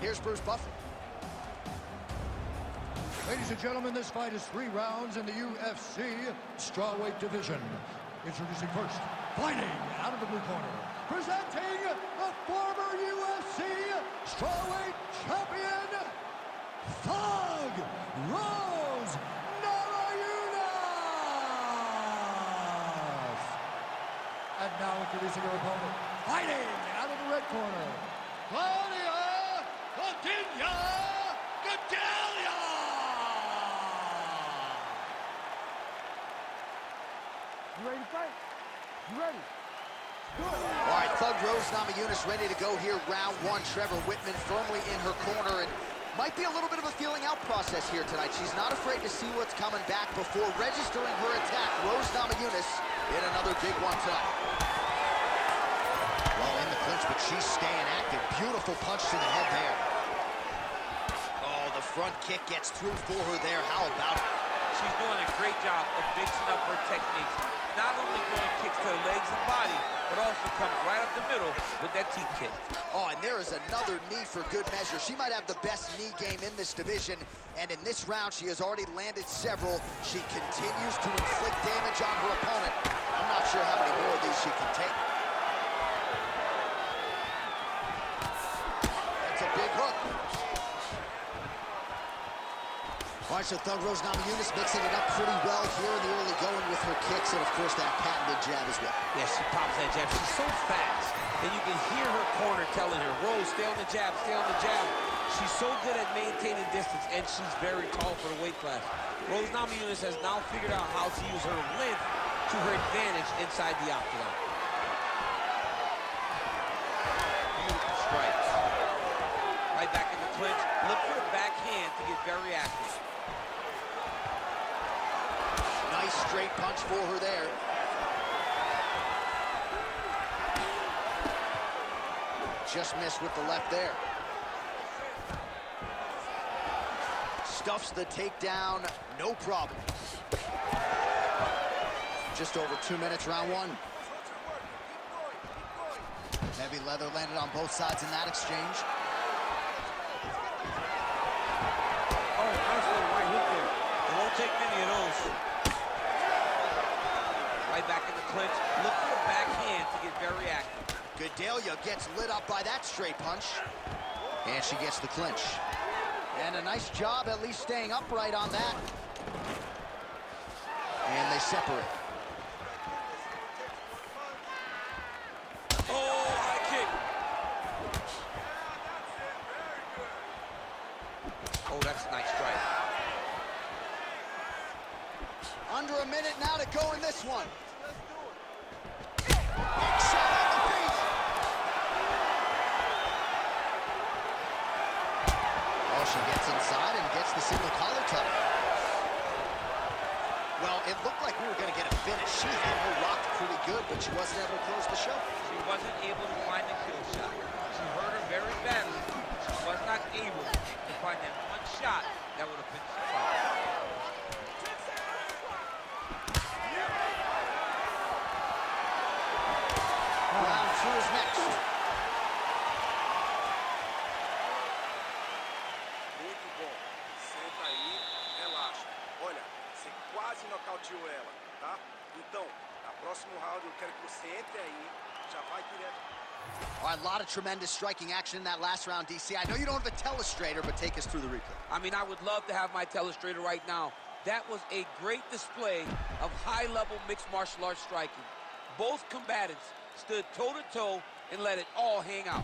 Here's Bruce Buffer. Ladies and gentlemen, this fight is 3 rounds in the UFC strawweight division. Introducing first, fighting out of the blue corner, presenting the former UFC strawweight champion, Thug Rose Namajunas. And now introducing her opponent, fighting out of the red corner, C.Gadelha. You ready to fight? You ready? All right, Thug Rose Namajunas ready to go here. Round 1. Trevor Whitman firmly in her corner, and might be a little bit of a feeling out process here tonight. She's not afraid to see what's coming back before registering her attack. Rose Namajunas in another big one tonight. Well, in the clinch, but she's staying active. Beautiful punch to the head there. Oh, the front kick gets through for her there. How about it? She's doing a great job of mixing up her techniques. Not only throwing kicks to her legs and body, but also comes right up the middle with that teep kick. Oh, and there is another knee for good measure. She might have the best knee game in this division, and in this round, she has already landed several. She continues to inflict damage on her opponent. I'm not sure how many more of these she can take. That's a big hook. All right, so Thug Rose Namajunas mixing it up pretty well here in the early going with her kicks and, of course, that patented jab as well. Yeah, she pops that jab. She's so fast, and you can hear her corner telling her, Rose, stay on the jab, stay on the jab. She's so good at maintaining distance, and she's very tall for the weight class. Rose Namajunas has now figured out how to use her length to her advantage inside the octagon. Beautiful strikes. Right back in the clinch. Look for the backhand to get very active. Nice straight punch for her there. Just missed with the left there. Stuffs the takedown, no problem. Just over 2 minutes, round 1. Heavy leather landed on both sides in that exchange. Oh, nice little right hook there. It won't take many of those. Right back in the clinch. Look for the backhand to get very active. Gadelha gets lit up by that straight punch. And she gets the clinch. And a nice job at least staying upright on that. And they separate. Oh, high kick. Oh, that's a nice strike. Under a minute now to go in this one. Big shot on the feet. Oh, she gets inside and gets the single collar tuck. Well, it looked like we were going to get a finish. She had her rocked pretty good, but she wasn't able to close the show. She wasn't able to find the kill shot. She hurt her very badly. She was not able to find that one shot that would have finished the fight. Round 2 is next. Muito bom. Senta aí, relaxa. Olha, você quase nocauteou ela, tá? Então, no próximo round eu quero que você entre aí, já vai direto. All right, a lot of tremendous striking action in that last round, DC. I know you don't have a telestrator, but take us through the replay. I mean, I would love to have my telestrator right now. That was a great display of high-level mixed martial arts striking. Both combatants stood toe-to-toe and let it all hang out.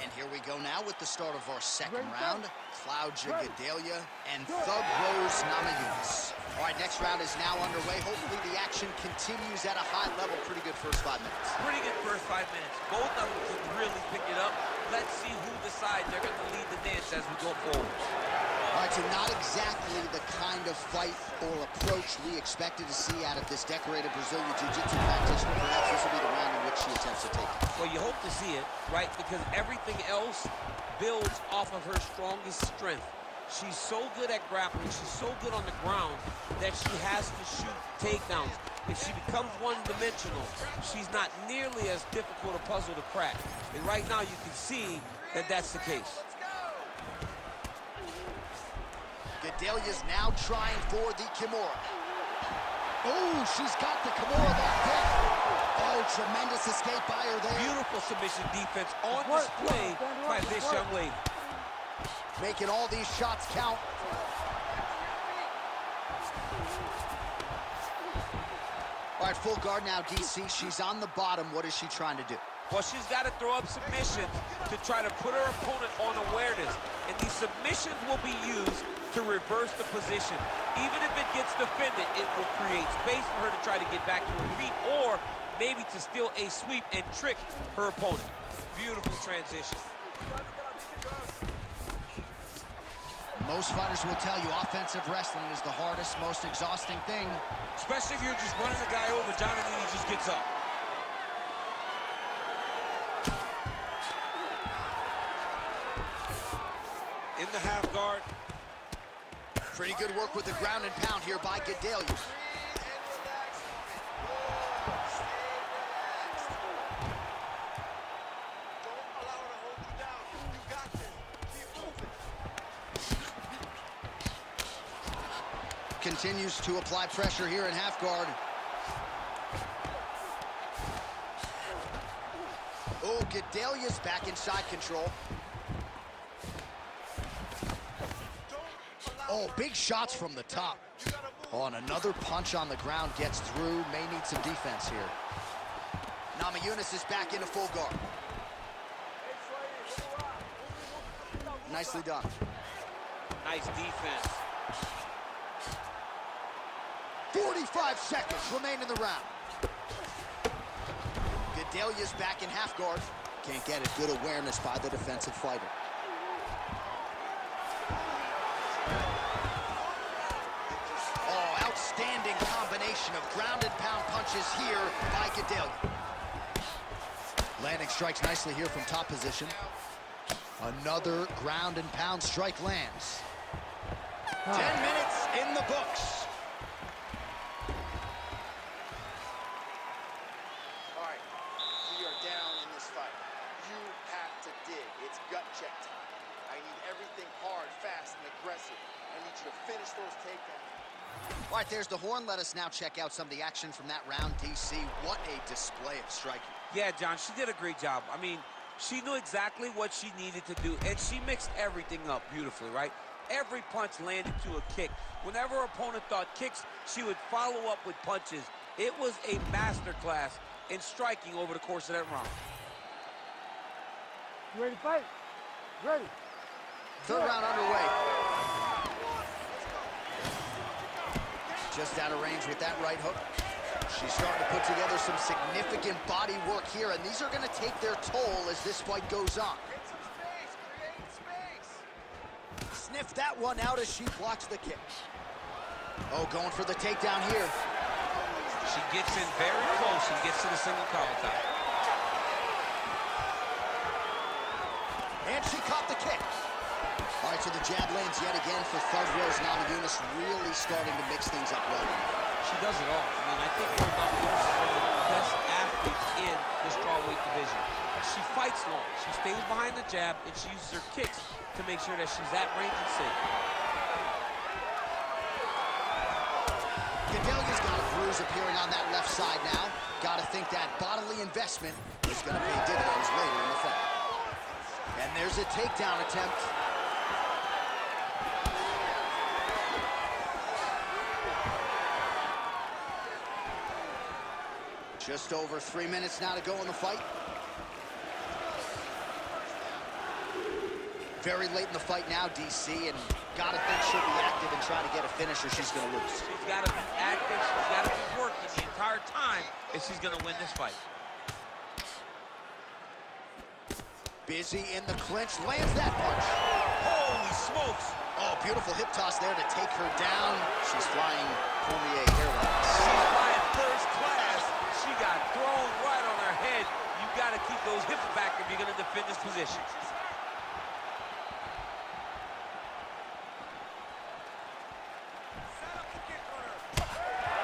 And here we go now with the start of our second round. C.Gadelha and Thug Rose Namajunas. All right, next round is now underway. Hopefully the action continues at a high level. Pretty good first 5 minutes. Pretty good first 5 minutes. Both of them can really pick it up. Let's see who decides they're going to lead the dance as we go forward. All right, so not exactly the kind of fight or approach we expected to see out of this decorated Brazilian Jiu-Jitsu practitioner. Perhaps this will be the round in which she attempts to take it. Well, you hope to see it, right? Because everything else builds off of her strongest strength. She's so good at grappling, she's so good on the ground that she has to shoot takedowns. if she becomes one-dimensional, she's not nearly as difficult a puzzle to crack. And right now you can see that that's the case. Gadelha's now trying for the Kimura. Oh, she's got the Kimura locked in. Oh, tremendous escape by her there. Beautiful submission defense on display by this young lady. Making all these shots count. All right, full guard now, DC. She's on the bottom. What is she trying to do? Well, she's got to throw up submissions to try to put her opponent on awareness. And these submissions will be used to reverse the position. Even if it gets defended, it will create space for her to try to get back to her feet or maybe to steal a sweep and trick her opponent. Beautiful transition. Most fighters will tell you offensive wrestling is the hardest, most exhausting thing. Especially if you're just running the guy over, John, and then he just gets up. In the half guard. Pretty good work with the ground and pound here by Gadelha. Continues to apply pressure here in half guard. Oh, Gadelha's back in side control. Oh, big shots from the top. Oh, and another punch on the ground gets through. May need some defense here. Namajunas is back into full guard. Nicely done. Nice defense. 45 seconds remain in the round. Gadelha's back in half guard. Can't get it. Good awareness by the defensive fighter. Oh, outstanding combination of ground and pound punches here by Gadelha. Landing strikes nicely here from top position. Another ground and pound strike lands. 10 minutes in the books. Check time. I need everything hard, fast, and aggressive. I need you to finish those takedowns. All right, there's the horn. Let us now check out some of the action from that round, DC. What a display of striking. Yeah, John, she did a great job. I mean, she knew exactly what she needed to do, and she mixed everything up beautifully, right? Every punch landed to a kick. Whenever her opponent thought kicks, she would follow up with punches. It was a masterclass in striking over the course of that round. You ready to fight? Ready. Third round underway. Just out of range with that right hook. She's starting to put together some significant body work here, and these are going to take their toll as this fight goes on. Sniff that one out as she blocks the kick. Oh, going for the takedown here. She gets in very close and gets to the single collar tie. And she caught the kick. All right, so the jab lands yet again for Thug Rose Namajunas, really starting to mix things up well. She does it all. I mean, I think Rose Namajunas is one of the best athletes in the strawweight division. She fights long. She stays behind the jab, and she uses her kicks to make sure that she's at range and safe. Gadelha's got a bruise appearing on that left side now. Got to think that bodily investment is going to pay dividends later in the fight. And there's a takedown attempt. Just over 3 minutes now to go in the fight. Very late in the fight now, DC, and gotta think she'll be active and try to get a finish or she's gonna lose. She's gotta be active, she's gotta be working the entire time if she's gonna win this fight. Busy in the clinch, lands that punch. Holy smokes! Oh, beautiful hip toss there to take her down. She's flying Cormier airlines. She's flying first class. She got thrown right on her head. You gotta keep those hips back if you're gonna defend this position.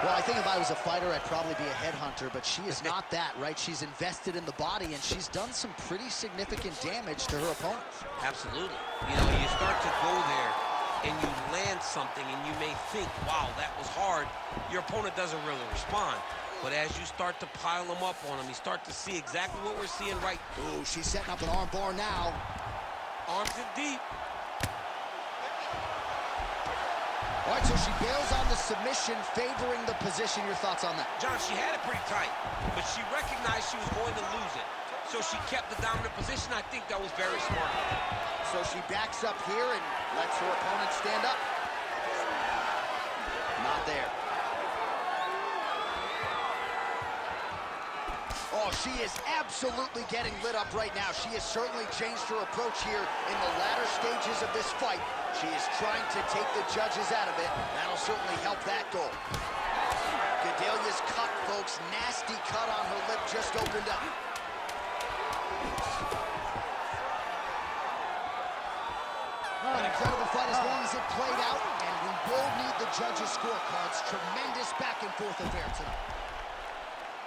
Well, I think if I was a fighter, I'd probably be a headhunter, but she is not that, right? She's invested in the body, and she's done some pretty significant damage to her opponent. Absolutely. You know, you start to go there, and you land something, and you may think, wow, that was hard. Your opponent doesn't really respond. But as you start to pile them up on him, you start to see exactly what we're seeing right. Ooh, she's setting up an arm bar now. Arms in deep. All right, so she bails on the submission, favoring the position. Your thoughts on that? John, she had it pretty tight, but she recognized she was going to lose it. So she kept the dominant position. I think that was very smart. So she backs up here and lets her opponent stand up. Not there. Oh, she is absolutely getting lit up right now. She has certainly changed her approach here in the latter stages of this fight. She is trying to take the judges out of it. That'll certainly help that goal. Gadelha's cut, folks. Nasty cut on her lip just opened up. An incredible fight as long as it played out, and we will need the judges' scorecards. Tremendous back and forth affair tonight.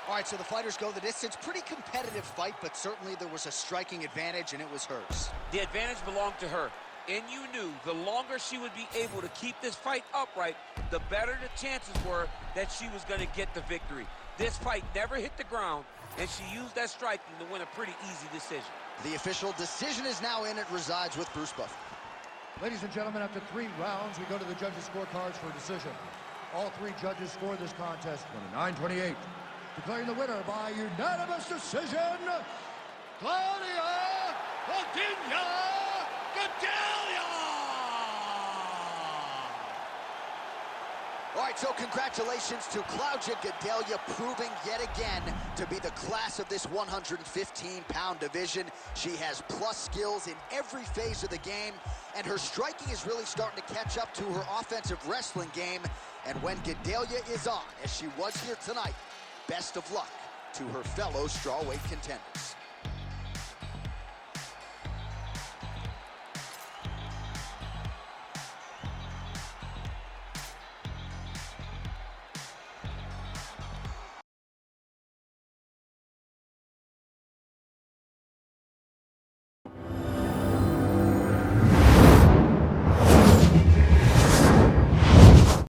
All right, so the fighters go the distance. Pretty competitive fight, but certainly there was a striking advantage, and it was hers. The advantage belonged to her. And you knew the longer she would be able to keep this fight upright, the better the chances were that she was going to get the victory. This fight never hit the ground, and she used that striking to win a pretty easy decision. The official decision is now in. It resides with Bruce Buffer. Ladies and gentlemen, after 3 rounds, we go to the judges' scorecards for a decision. All 3 judges scored this contest 29-28. Declaring the winner by unanimous decision, Claudia Gadelha! All right, so congratulations to Claudia Gadelha, proving yet again to be the class of this 115-pound division. She has plus skills in every phase of the game, and her striking is really starting to catch up to her offensive wrestling game. And when Gadelha is on, as she was here tonight, best of luck to her fellow strawweight contenders.